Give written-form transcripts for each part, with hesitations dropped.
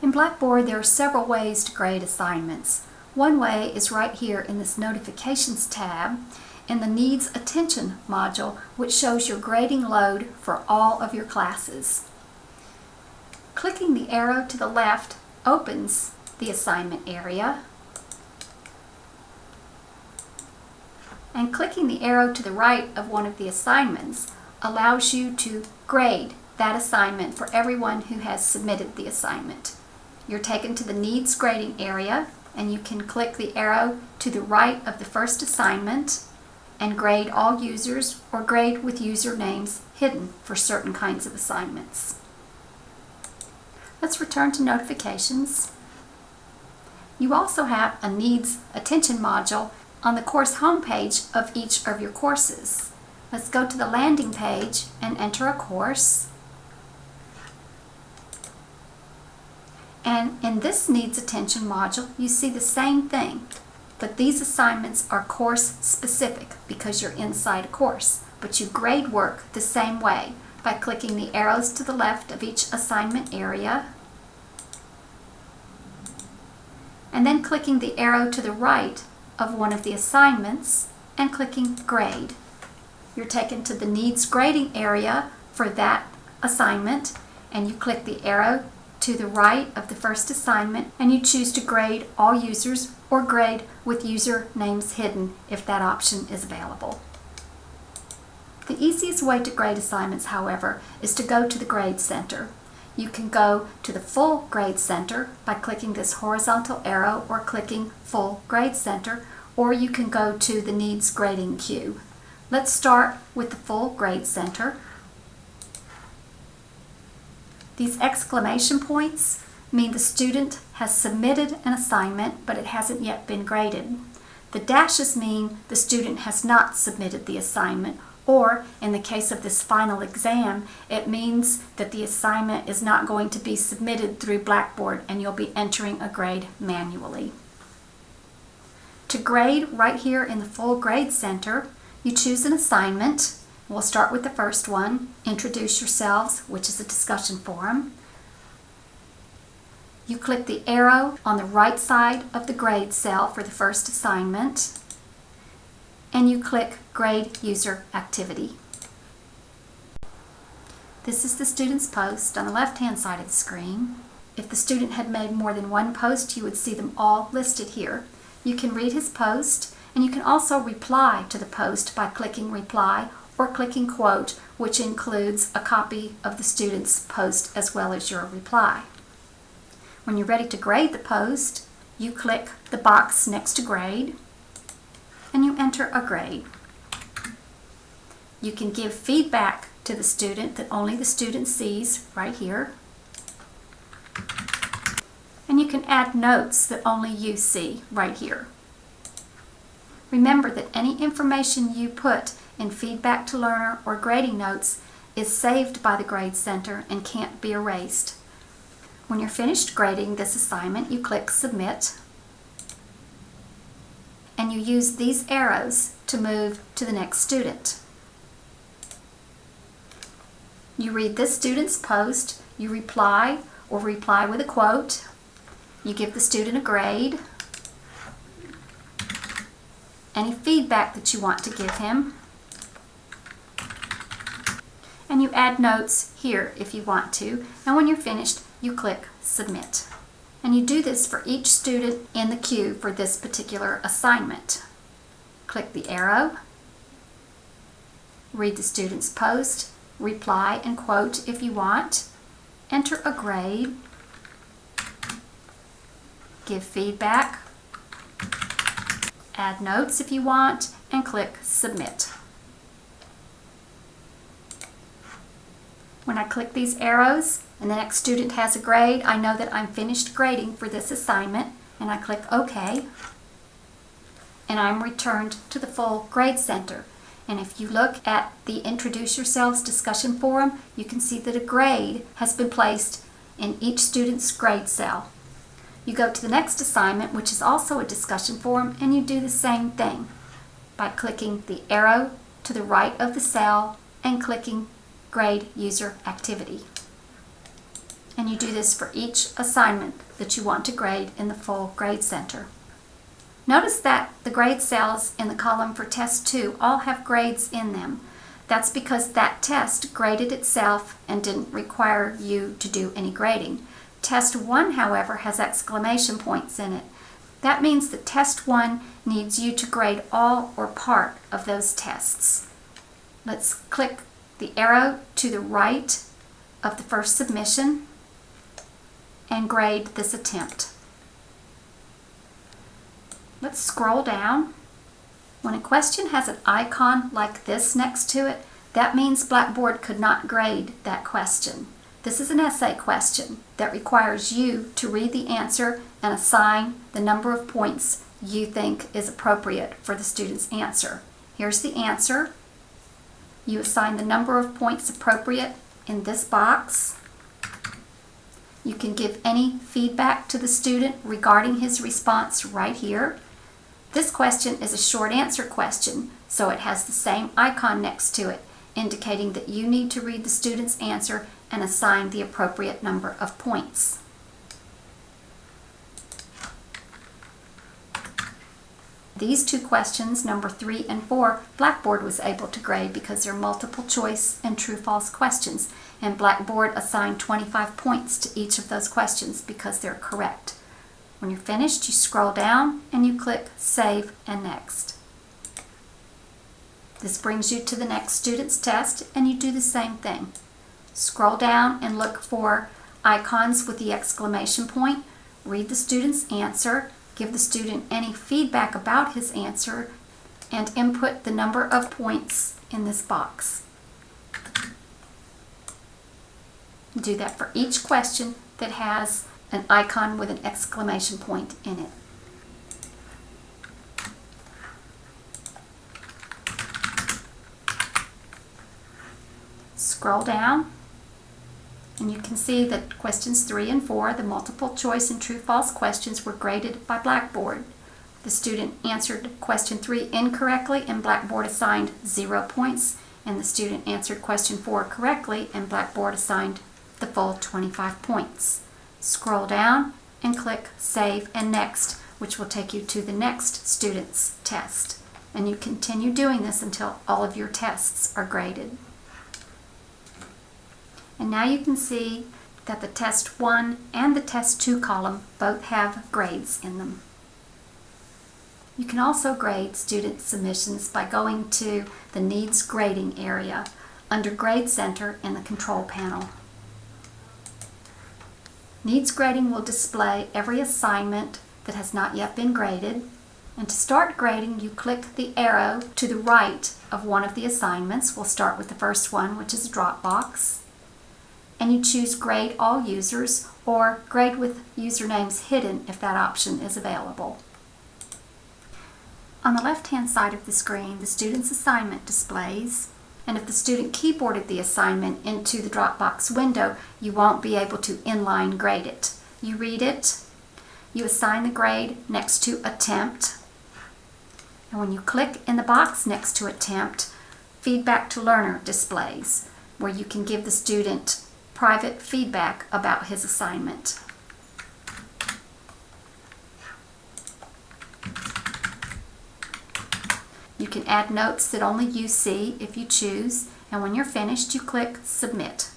In Blackboard, there are several ways to grade assignments. One way is right here in this Notifications tab in the Needs Attention module, which shows your grading load for all of your classes. Clicking the arrow to the left opens the assignment area, and clicking the arrow to the right of one of the assignments allows you to grade that assignment for everyone who has submitted the assignment. You're taken to the Needs Grading area, and you can click the arrow to the right of the first assignment and grade all users or grade with usernames hidden for certain kinds of assignments. Let's return to Notifications. You also have a Needs Attention module on the course homepage of each of your courses. Let's go to the landing page and enter a course. And in this Needs Attention module, you see the same thing, but these assignments are course specific because you're inside a course. But you grade work the same way by clicking the arrows to the left of each assignment area, and then clicking the arrow to the right of one of the assignments and clicking Grade. You're taken to the Needs Grading area for that assignment, and you click the arrow to the right of the first assignment, and you choose to grade all users or grade with user names hidden if that option is available. The easiest way to grade assignments, however, is to go to the Grade Center. You can go to the Full Grade Center by clicking this horizontal arrow or clicking Full Grade Center, or you can go to the Needs Grading queue. Let's start with the Full Grade Center. These exclamation points mean the student has submitted an assignment, but it hasn't yet been graded. The dashes mean the student has not submitted the assignment, or in the case of this final exam, it means that the assignment is not going to be submitted through Blackboard and you'll be entering a grade manually. To grade right here in the Full Grade Center, you choose an assignment. We'll start with the first one, Introduce Yourselves, which is a discussion forum. You click the arrow on the right side of the grade cell for the first assignment, and you click Grade User Activity. This is the student's post on the left-hand side of the screen. If the student had made more than one post, you would see them all listed here. You can read his post, and you can also reply to the post by clicking Reply or clicking Quote, which includes a copy of the student's post as well as your reply. When you're ready to grade the post, you click the box next to Grade, and you enter a grade. You can give feedback to the student that only the student sees right here, and you can add notes that only you see right here. Remember that any information you put in Feedback to Learner or grading notes is saved by the Grade Center and can't be erased. When you're finished grading this assignment, you click Submit, and you use these arrows to move to the next student. You read this student's post, you reply or reply with a quote, you give the student a grade, any feedback that you want to give him, and you add notes here if you want to, and when you're finished, you click Submit. And you do this for each student in the queue for this particular assignment. Click the arrow, read the student's post, reply and quote if you want, enter a grade, give feedback, add notes if you want, and click Submit. When I click these arrows and the next student has a grade, I know that I'm finished grading for this assignment, and I click OK, and I'm returned to the Full Grade Center. And if you look at the Introduce Yourselves discussion forum, you can see that a grade has been placed in each student's grade cell. You go to the next assignment, which is also a discussion forum, and you do the same thing by clicking the arrow to the right of the cell and clicking Grade User Activity. And you do this for each assignment that you want to grade in the full grade center. Notice that the grade cells in the column for test 2 all have grades in them. That's because that test graded itself and didn't require you to do any grading. Test 1, however, has exclamation points in it. That means that test 1 needs you to grade all or part of those tests. Let's click the arrow to the right of the first submission and grade this attempt. Let's scroll down. When a question has an icon like this next to it, that means Blackboard could not grade that question. This is an essay question that requires you to read the answer and assign the number of points you think is appropriate for the student's answer. Here's the answer. You assign the number of points appropriate in this box. You can give any feedback to the student regarding his response right here. This question is a short answer question, so it has the same icon next to it, indicating that you need to read the student's answer and assign the appropriate number of points. These two questions, number 3 and 4, Blackboard was able to grade because they're multiple choice and true-false questions, and Blackboard assigned 25 points to each of those questions because they're correct. When you're finished, you scroll down and you click Save and Next. This brings you to the next student's test, and you do the same thing. Scroll down and look for icons with the exclamation point. Read the student's answer, give the student any feedback about his answer, and input the number of points in this box. Do that for each question that has an icon with an exclamation point in it. Scroll down and you can see that questions 3 and 4, the multiple choice and true-false questions, were graded by Blackboard. The student answered question 3 incorrectly and Blackboard assigned 0 points, and the student answered question 4 correctly and Blackboard assigned the full 25 points. Scroll down and click Save and Next, which will take you to the next student's test. And you continue doing this until all of your tests are graded. And now you can see that the test 1 and the test 2 column both have grades in them. You can also grade student submissions by going to the Needs Grading area under Grade Center in the control panel. Needs Grading will display every assignment that has not yet been graded. And to start grading, you click the arrow to the right of one of the assignments. We'll start with the first one, which is a drop box. And you choose Grade All Users or Grade with Usernames Hidden if that option is available. On the left-hand side of the screen, the student's assignment displays, and if the student keyboarded the assignment into the Dropbox window, you won't be able to inline grade it. You read it, you assign the grade next to Attempt, and when you click in the box next to Attempt, Feedback to Learner displays, where you can give the student private feedback about his assignment. You can add notes that only you see if you choose, and when you're finished, you click Submit.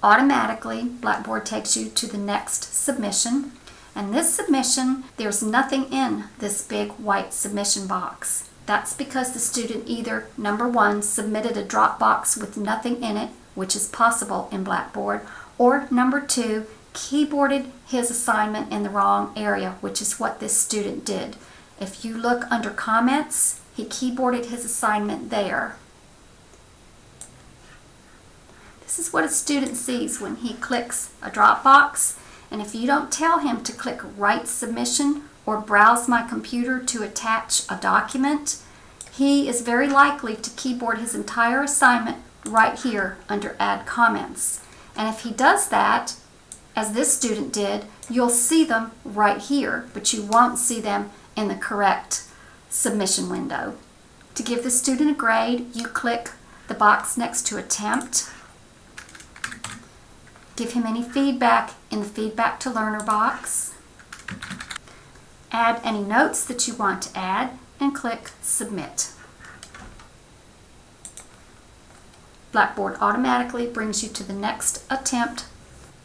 Automatically, Blackboard takes you to the next submission, and this submission, there's nothing in this big white submission box. That's because the student either, number 1, submitted a Dropbox with nothing in it, which is possible in Blackboard, or number 2, keyboarded his assignment in the wrong area, which is what this student did. If you look under Comments, he keyboarded his assignment there. This is what a student sees when he clicks a Dropbox, and if you don't tell him to click Write Submission or Browse My Computer to attach a document, he is very likely to keyboard his entire assignment right here under Add Comments. And if he does that, as this student did, you'll see them right here, but you won't see them in the correct submission window. To give the student a grade, you click the box next to Attempt, Give him any feedback in the Feedback to Learner box. Add any notes that you want to add and click Submit. Blackboard automatically brings you to the next attempt.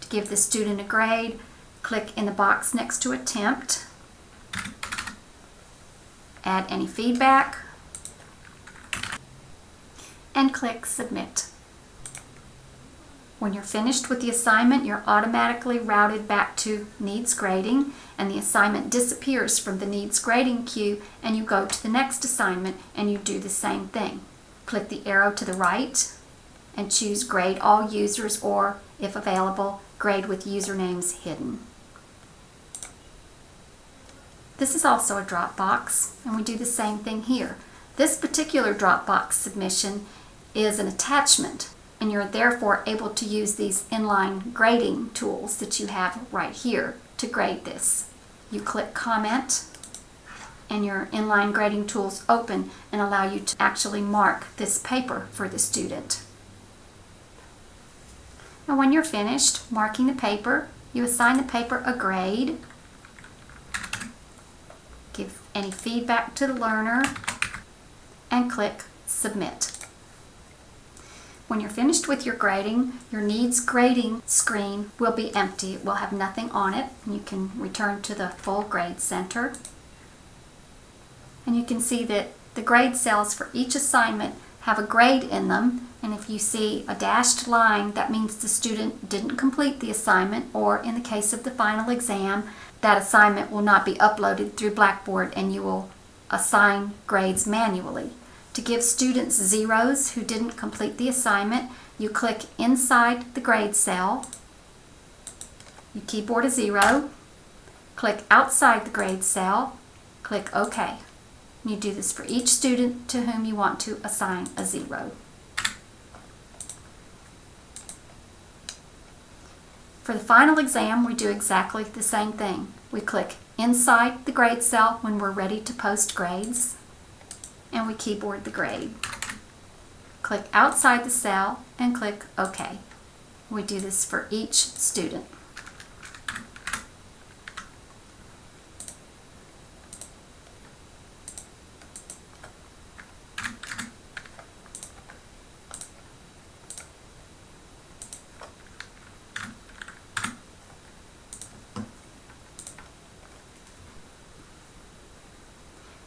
To give the student a grade, click in the box next to Attempt. Add any feedback and click Submit. When you're finished with the assignment, you're automatically routed back to Needs Grading, and the assignment disappears from the Needs Grading queue, and you go to the next assignment and you do the same thing. Click the arrow to the right and choose Grade All Users, or, if available, Grade with Usernames Hidden. This is also a Dropbox, and we do the same thing here. This particular Dropbox submission is an attachment, and you're therefore able to use these inline grading tools that you have right here to grade this. You click Comment, and your inline grading tools open and allow you to actually mark this paper for the student. And when you're finished marking the paper, you assign the paper a grade, give any feedback to the learner, and click Submit. When you're finished with your grading, your Needs Grading screen will be empty. It will have nothing on it. You can return to the full grade center. And you can see that the grade cells for each assignment have a grade in them. And if you see a dashed line, that means the student didn't complete the assignment, or in the case of the final exam, that assignment will not be uploaded through Blackboard and you will assign grades manually. To give students zeros who didn't complete the assignment, you click inside the grade cell, you keyboard a 0, click outside the grade cell, click OK. You do this for each student to whom you want to assign a 0. For the final exam, we do exactly the same thing. We click inside the grade cell when we're ready to post grades, and we keyboard the grade. Click outside the cell and click OK. We do this for each student.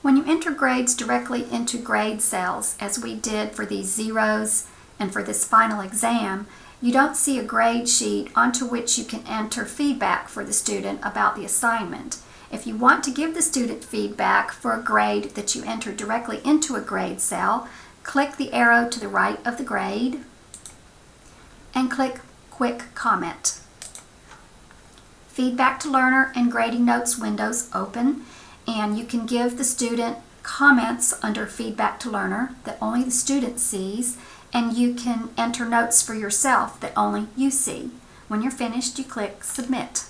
When you enter grades directly into grade cells, as we did for these zeros and for this final exam, you don't see a grade sheet onto which you can enter feedback for the student about the assignment. If you want to give the student feedback for a grade that you enter directly into a grade cell, click the arrow to the right of the grade and click Quick Comment. Feedback to Learner and Grading Notes windows open, and you can give the student comments under Feedback to Learner that only the student sees, and you can enter notes for yourself that only you see. When you're finished, you click Submit.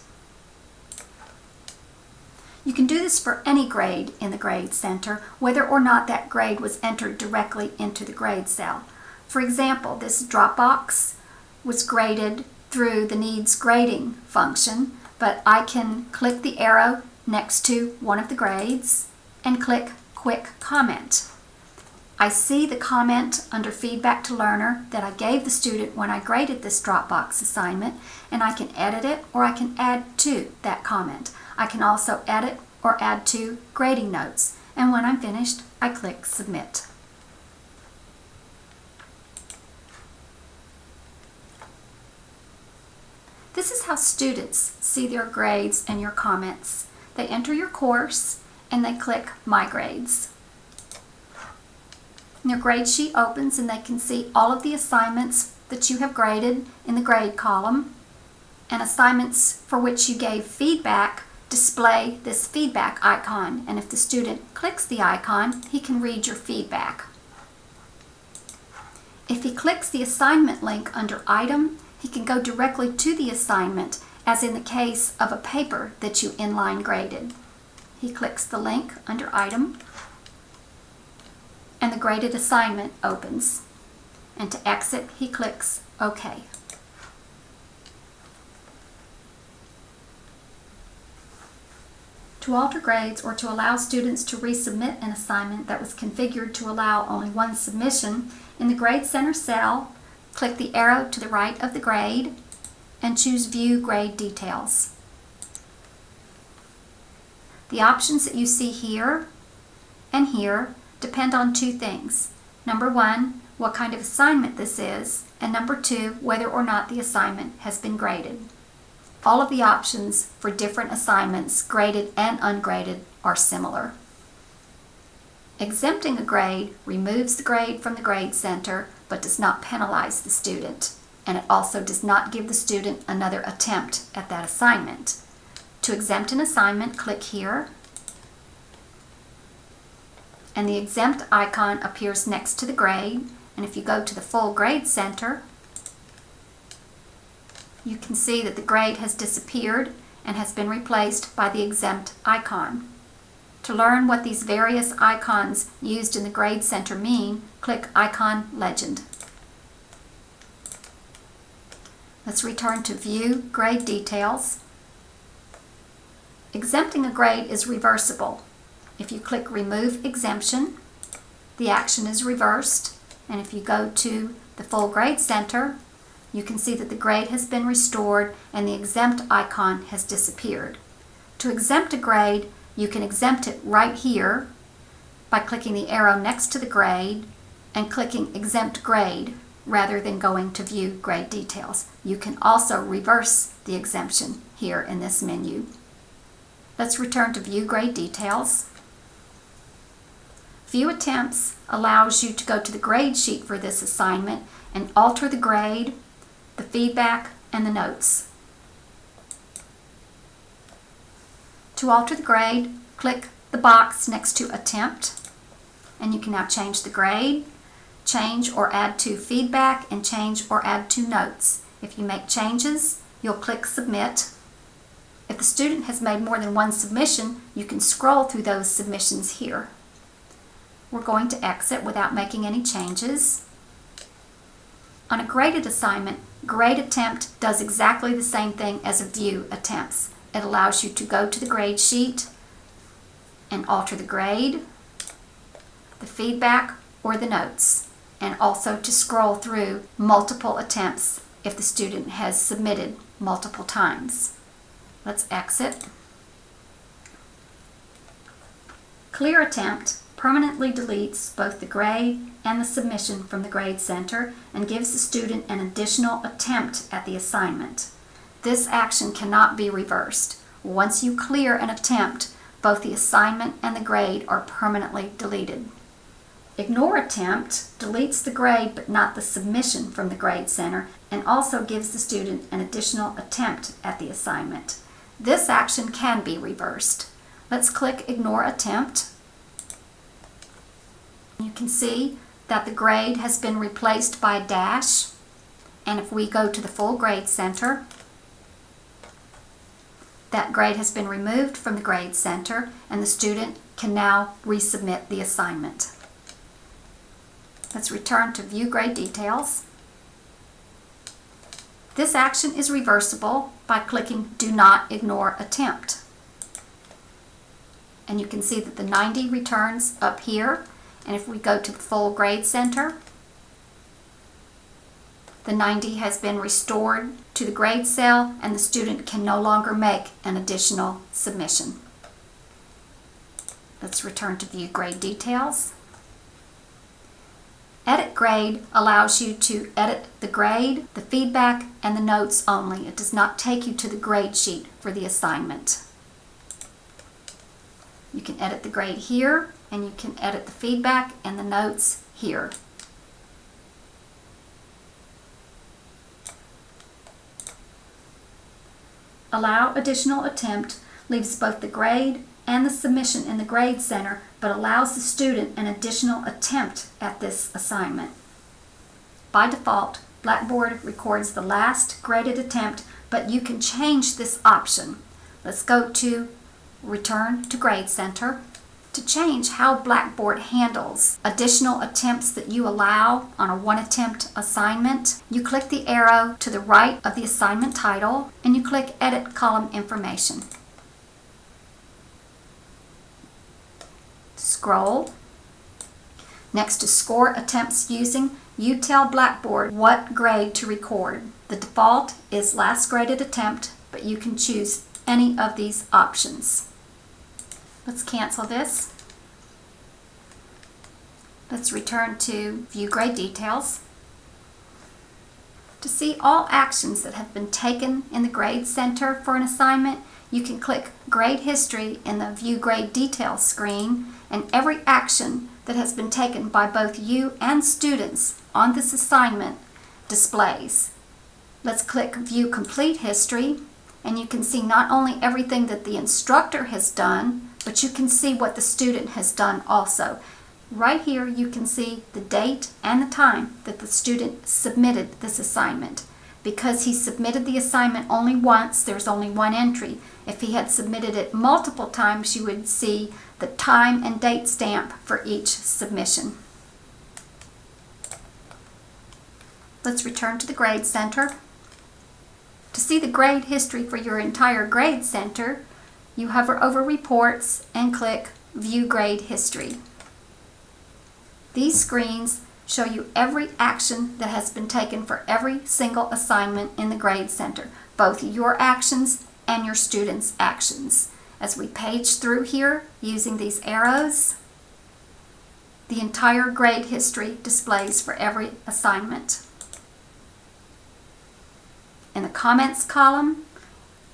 You can do this for any grade in the Grade Center, whether or not that grade was entered directly into the grade cell. For example, this Dropbox was graded through the Needs Grading function, but I can click the arrow next to one of the grades and click Quick Comment. I see the comment under Feedback to Learner that I gave the student when I graded this Dropbox assignment, and I can edit it or I can add to that comment. I can also edit or add to grading notes, and when I'm finished, I click Submit. This is how students see their grades and your comments. They enter your course and they click My Grades. And their grade sheet opens and they can see all of the assignments that you have graded in the grade column, and assignments for which you gave feedback display this feedback icon, and if the student clicks the icon, he can read your feedback. If he clicks the assignment link under Item, he can go directly to the assignment, as in the case of a paper that you inline graded. He clicks the link under Item, and the graded assignment opens. And to exit, he clicks OK. To alter grades or to allow students to resubmit an assignment that was configured to allow only one submission, in the Grade Center cell, click the arrow to the right of the grade and choose View Grade Details. The options that you see here and here depend on two things. Number one, what kind of assignment this is, and number two, whether or not the assignment has been graded. All of the options for different assignments, graded and ungraded, are similar. Exempting a grade removes the grade from the Grade Center but does not penalize the student, and it also does not give the student another attempt at that assignment. To exempt an assignment, click here, and the exempt icon appears next to the grade, and if you go to the full Grade Center, you can see that the grade has disappeared and has been replaced by the exempt icon. To learn what these various icons used in the Grade Center mean, click Icon Legend. Let's return to View Grade Details. Exempting a grade is reversible. If you click Remove Exemption, the action is reversed, and if you go to the full Grade Center, you can see that the grade has been restored and the exempt icon has disappeared. To exempt a grade, you can exempt it right here by clicking the arrow next to the grade and clicking Exempt Grade rather than going to View Grade Details. You can also reverse the exemption here in this menu. Let's return to View Grade Details. View Attempts allows you to go to the grade sheet for this assignment and alter the grade, the feedback, and the notes. To alter the grade, click the box next to Attempt, and you can now change the grade, change or add to feedback, and change or add to notes. If you make changes, you'll click Submit. If the student has made more than one submission, you can scroll through those submissions here. We're going to exit without making any changes. On a graded assignment, Grade Attempt does exactly the same thing as a View Attempts. It allows you to go to the grade sheet and alter the grade, the feedback, or the notes, and also to scroll through multiple attempts if the student has submitted multiple times. Let's exit. Clear Attempt permanently deletes both the grade and the submission from the Grade Center and gives the student an additional attempt at the assignment. This action cannot be reversed. Once you clear an attempt, both the assignment and the grade are permanently deleted. Ignore Attempt deletes the grade but not the submission from the Grade Center and also gives the student an additional attempt at the assignment. This action can be reversed. Let's click Ignore Attempt. You can see that the grade has been replaced by a dash, and if we go to the full Grade Center, that grade has been removed from the Grade Center and the student can now resubmit the assignment. Let's return to View Grade Details. This action is reversible by clicking Do Not Ignore Attempt. And you can see that the 90 returns up here. And if we go to the full Grade Center, the 90 has been restored to the grade cell and the student can no longer make an additional submission. Let's return to View Grade Details. Edit Grade allows you to edit the grade, the feedback, and the notes only. It does not take you to the grade sheet for the assignment. You can edit the grade here, and you can edit the feedback and the notes here. Allow Additional Attempt leaves both the grade and the submission in the Grade Center, but allows the student an additional attempt at this assignment. By default, Blackboard records the last graded attempt, but you can change this option. Let's go to Return to Grade Center. To change how Blackboard handles additional attempts that you allow on a one-attempt assignment, you click the arrow to the right of the assignment title and you click Edit Column Information. Scroll. Next to score attempts using, you tell Blackboard what grade to record. The default is last graded attempt, but you can choose any of these options. Let's cancel this. Let's return to View Grade Details. To see all actions that have been taken in the Grade Center for an assignment, you can click Grade History in the View Grade Details screen, and every action that has been taken by both you and students on this assignment displays. Let's click View Complete History, and you can see not only everything that the instructor has done, but you can see what the student has done also. Right here you can see the date and the time that the student submitted this assignment. Because he submitted the assignment only once, there's only one entry. If he had submitted it multiple times, you would see the time and date stamp for each submission. Let's return to the Grade Center. To see the grade history for your entire Grade Center, you hover over Reports and click View Grade History. These screens show you every action that has been taken for every single assignment in the Grade Center, both your actions and your students' actions. As we page through here using these arrows, the entire grade history displays for every assignment. In the comments column,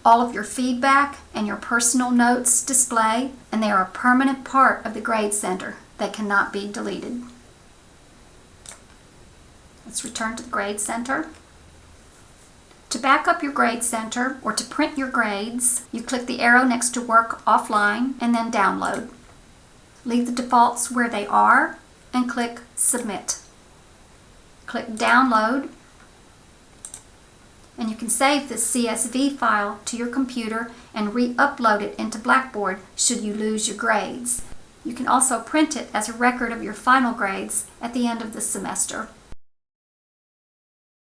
all of your feedback and your personal notes display, and they are a permanent part of the Grade Center. They cannot be deleted. Let's return to the Grade Center. To back up your Grade Center or to print your grades, you click the arrow next to Work Offline and then Download. Leave the defaults where they are and click Submit. Click Download, and you can save this CSV file to your computer and re-upload it into Blackboard should you lose your grades. You can also print it as a record of your final grades at the end of the semester.